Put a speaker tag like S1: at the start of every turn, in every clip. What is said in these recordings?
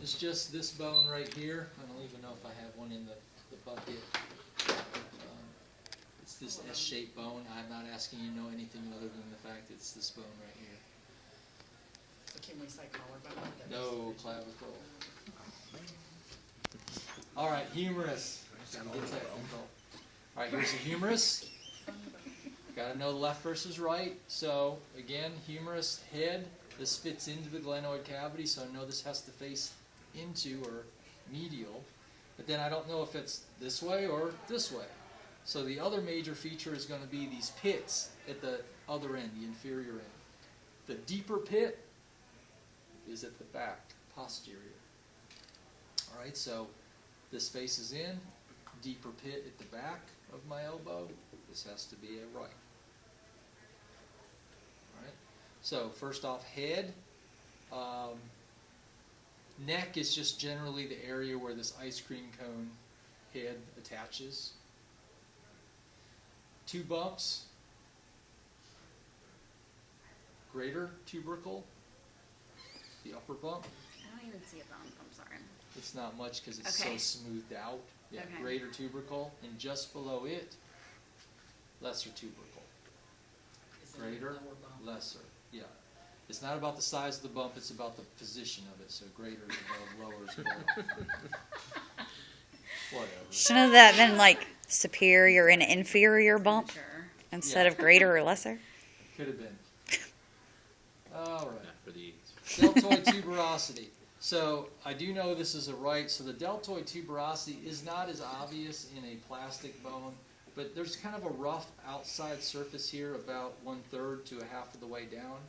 S1: is just this bone right here. I don't even know if I have one in the bucket. It's this S-shaped bone. I'm not asking you to know anything other than the fact it's this bone right here.
S2: So can we say collarbone?
S1: No clavicle. All right, humerus. Get technical. All right, here's the humerus. Got to know the left versus right. So again, humerus head. This fits into the glenoid cavity, so I know this has to face into or medial. But then I don't know if it's this way or this way. So the other major feature is going to be these pits at the other end, the inferior end. The deeper pit is at the back, posterior. All right, so this faces in, deeper pit at the back of my elbow. This has to be a right. All right. So first off, head. Neck is just generally the area where this ice cream cone head attaches. 2 bumps. Greater tubercle, the upper bump.
S3: I don't even see a bump, I'm sorry.
S1: It's not much because it's
S3: Okay.
S1: so smoothed out. Yeah,
S3: Okay.
S1: greater tubercle, and just below it, lesser tubercle.
S2: Is it
S1: Greater,
S2: lower bump?
S1: lesser. Yeah. It's not about the size of the bump, it's about the position of it. So greater is above, lower is below. Whatever.
S4: Shouldn't that have been like superior and inferior bump
S3: Sure.
S4: instead
S1: Yeah.
S4: of greater or lesser?
S1: Could have been. All right.
S5: Not for the
S1: Deltoid tuberosity. So I do know this is a right. So the deltoid tuberosity is not as obvious in a plastic bone, but there's kind of a rough outside surface here about 1/3 to a half of the way down.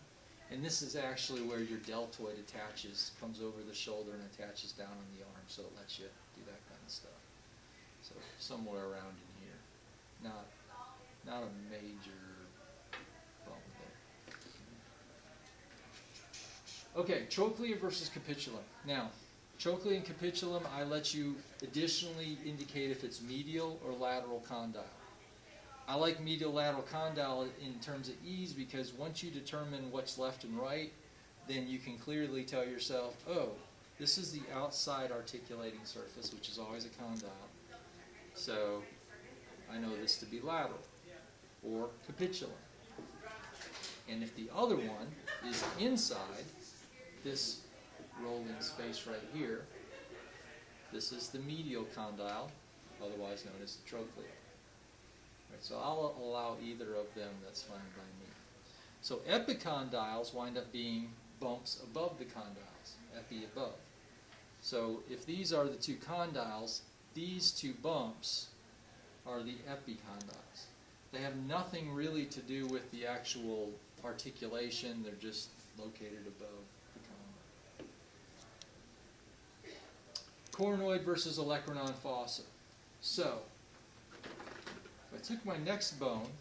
S1: And this is actually where your deltoid attaches, comes over the shoulder and attaches down on the arm, so it lets you do that kind of stuff. So somewhere around in here. Not a major bump there. Okay, trochlea versus capitulum. Now, trochlea and capitulum, I let you additionally indicate if it's medial or lateral condyle. I like medial lateral condyle in terms of ease because once you determine what's left and right, then you can clearly tell yourself, oh, this is the outside articulating surface, which is always a condyle. So I know this to be lateral or capitulum. And if the other one is inside, this rolling space right here, this is the medial condyle, otherwise known as the trochlea. Right, so I'll allow either of them, that's fine by me. So epicondyles wind up being bumps above the condyles, epi above. So if these are the 2 condyles, these 2 bumps are the epicondyles. They have nothing really to do with the actual articulation, they're just located above the condyle. Coronoid versus olecranon fossa. So, if I took my next bone,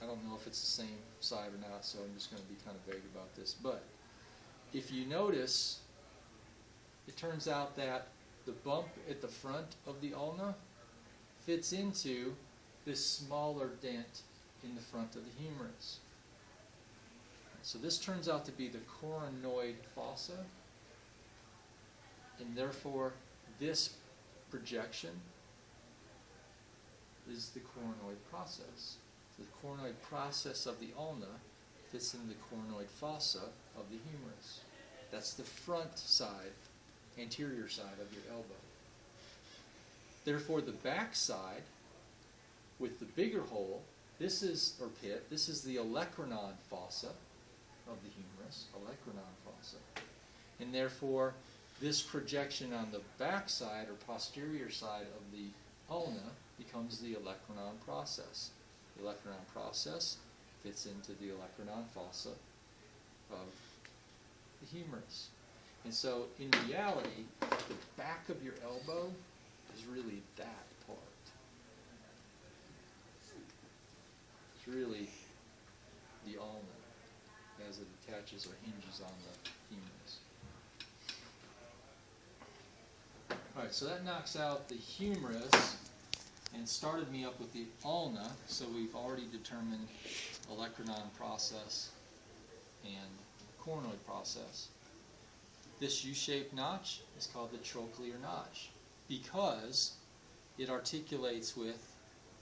S1: I don't know if it's the same side or not, so I'm just going to be kind of vague about this, but if you notice, it turns out that the bump at the front of the ulna fits into this smaller dent in the front of the humerus. So this turns out to be the coronoid fossa, and therefore this projection is the coronoid process. So the coronoid process of the ulna fits in the coronoid fossa of the humerus. That's the front side, anterior side of your elbow. Therefore, the back side, with the bigger hole, this is, or pit, this is the olecranon fossa of the humerus, olecranon fossa. And therefore, this projection on the back side or posterior side of the ulna becomes the olecranon process. The olecranon process fits into the olecranon fossa of the humerus. And so, in reality, the back of your elbow is really that part. It's really the ulna as it attaches or hinges on the humerus. Alright, so that knocks out the humerus and started me up with the ulna, so we've already determined olecranon process and coronoid process. This U-shaped notch is called the trochlear notch because it articulates with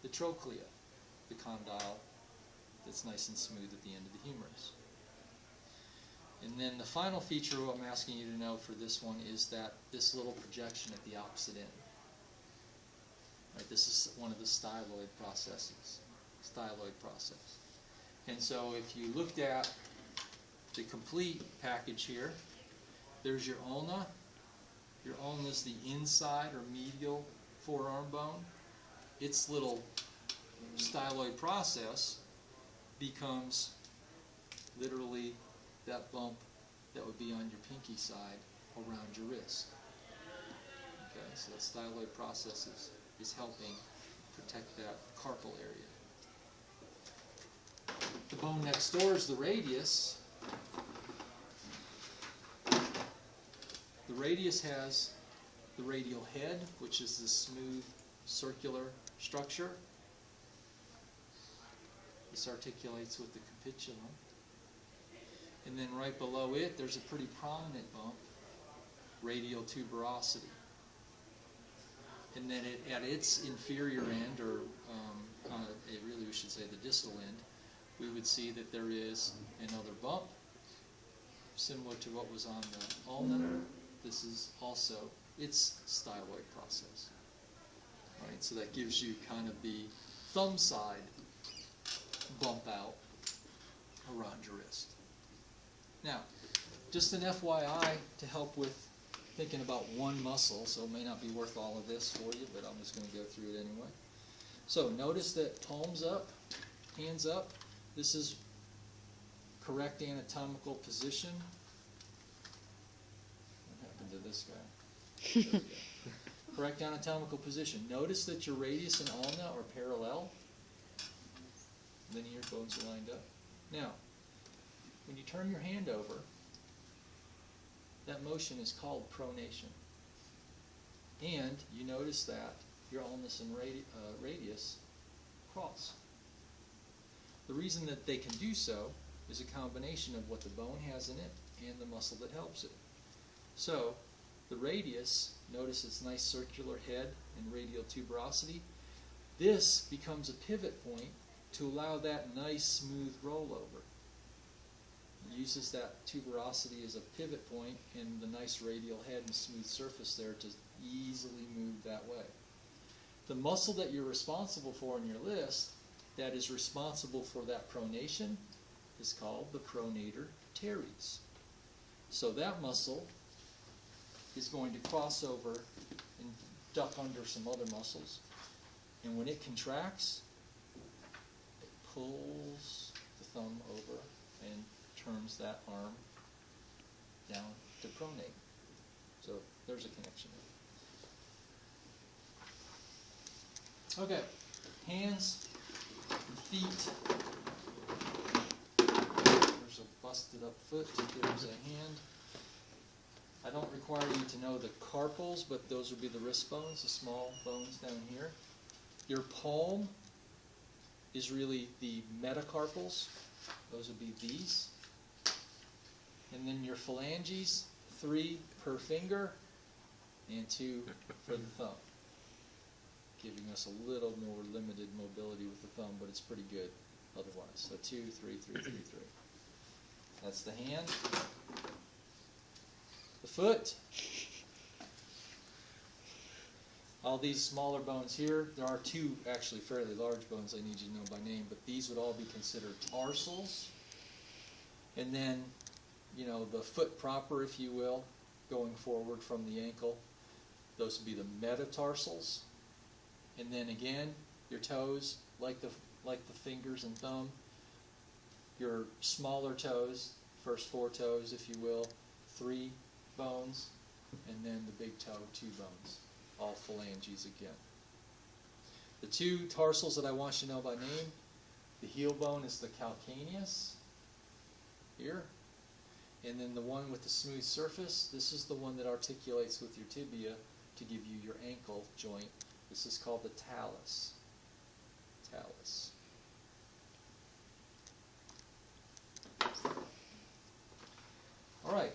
S1: the trochlea, the condyle that's nice and smooth at the end of the humerus. And then the final feature I'm asking you to know for this one is that this little projection at the opposite end. Right, this is one of the styloid processes. And so if you looked at the complete package here, there's your ulna. Your ulna is the inside or medial forearm bone. Its little styloid process becomes literally that bump that would be on your pinky side around your wrist. Okay, so that styloid process is helping protect that carpal area. The bone next door is the radius. The radius has the radial head, which is this smooth circular structure. This articulates with the capitulum. And then right below it, there's a pretty prominent bump, radial tuberosity. And then at its inferior end, or really we should say the distal end, we would see that there is another bump, similar to what was on the ulna. This is also its styloid process. All right, so that gives you kind of the thumb side bump out around your wrist. Now, just an FYI to help with thinking about one muscle, so it may not be worth all of this for you, but I'm just going to go through it anyway. So notice that palms up, hands up. This is correct anatomical position. What happened to this guy? There we go. Correct anatomical position. Notice that your radius and ulna are parallel. Linear bones are lined up. Now, when you turn your hand over, that motion is called pronation. And you notice that your ulnus and radius cross. The reason that they can do so is a combination of what the bone has in it and the muscle that helps it. So, the radius, notice its nice circular head and radial tuberosity. This becomes a pivot point to allow that nice smooth rollover. It uses that tuberosity as a pivot point and the nice radial head and smooth surface there to easily move that way. The muscle that you're responsible for in your list that is responsible for that pronation is called the pronator teres. So that muscle is going to cross over and duck under some other muscles. And when it contracts, it pulls the thumb over and turns that arm down to pronate. So there's a connection there. Okay, hands and feet. There's a busted up foot. There's a hand. I don't require you to know the carpals, but those would be the wrist bones, the small bones down here. Your palm is really the metacarpals. Those would be these. And then your phalanges, 3 per finger and 2 for the thumb, giving us a little more limited mobility with the thumb, but it's pretty good otherwise. So 2, 3, 3, 3, 3. That's the hand. The foot. All these smaller bones here, there are 2 actually fairly large bones I need you to know by name, but these would all be considered tarsals. And then, you know, the foot proper, if you will, going forward from the ankle, those would be the metatarsals. And then again, your toes, like the fingers and thumb, your smaller toes, first 4 toes, if you will, 3 bones, and then the big toe, 2 bones, all phalanges again. The 2 tarsals that I want you to know by name, the heel bone is the calcaneus, here, and then the one with the smooth surface, this is the one that articulates with your tibia to give you your ankle joint. This is called the talus. Talus. All right.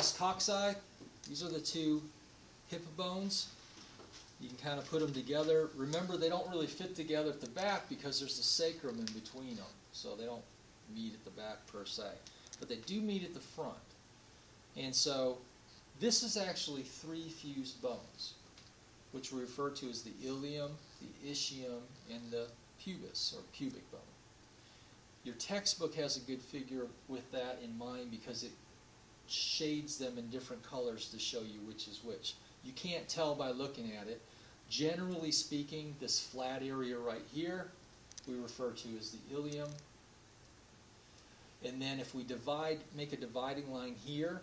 S1: os cocci. These are the two hip bones. You can kind of put them together. Remember, they don't really fit together at the back because there's a sacrum in between them. So they don't meet at the back per se. But they do meet at the front. And so this is actually 3 fused bones, which we refer to as the ilium, the ischium, and the pubis, or pubic bone. Your textbook has a good figure with that in mind because it shades them in different colors to show you which is which. You can't tell by looking at it. Generally speaking, this flat area right here we refer to as the ilium. And then if we make a dividing line here,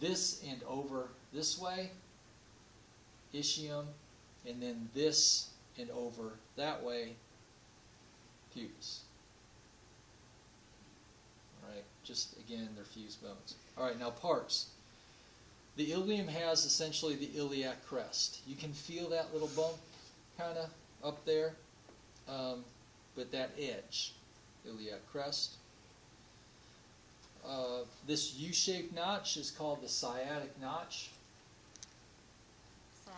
S1: this and over this way, ischium, and then this and over that way, pubis. All right, just again, they're fused bones. All right, now parts. The ilium has essentially the iliac crest. You can feel that little bump kind of up there, but that edge, iliac crest. This U-shaped notch is called the sciatic notch.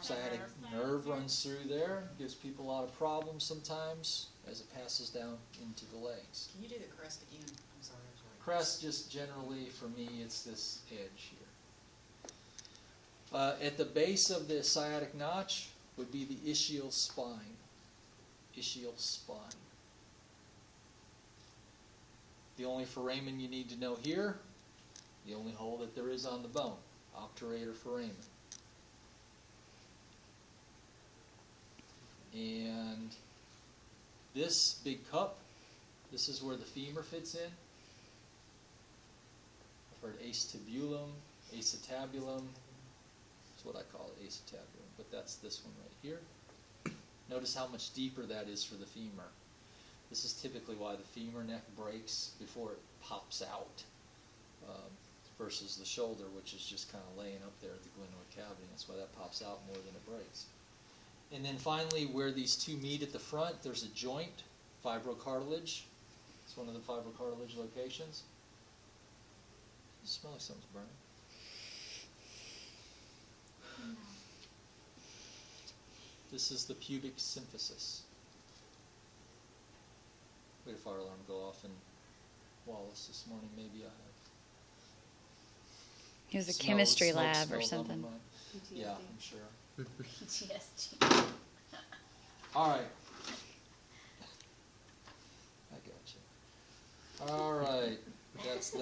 S1: Sciatic nerve runs through there. Gives people a lot of problems sometimes as it passes down into the legs.
S2: Can you do the crest again? I'm sorry.
S1: Crest, just generally for me, it's this edge here. At the base of the sciatic notch would be the ischial spine. Ischial spine. The only foramen you need to know here, the only hole that there is on the bone, obturator foramen. And this big cup, this is where the femur fits in. I've heard acetabulum, acetabulum. That's what I call it, acetabulum, but that's this one right here. Notice how much deeper that is for the femur. This is typically why the femur neck breaks before it pops out, versus the shoulder, which is just kind of laying up there at the glenoid cavity. That's why that pops out more than it breaks. And then finally, where these two meet at the front, there's a joint, fibrocartilage. It's one of the fibrocartilage locations. It smells like something's burning.
S3: No.
S1: This is the pubic symphysis. We had a fire alarm go off in Wallace this morning. Maybe I have.
S4: It was a
S1: Smell-
S4: chemistry
S1: smoke
S4: lab or
S1: smells on
S4: something.
S1: my mind. Yeah, I'm sure.
S3: PTSD.
S1: All right. I got you. All right. That's that.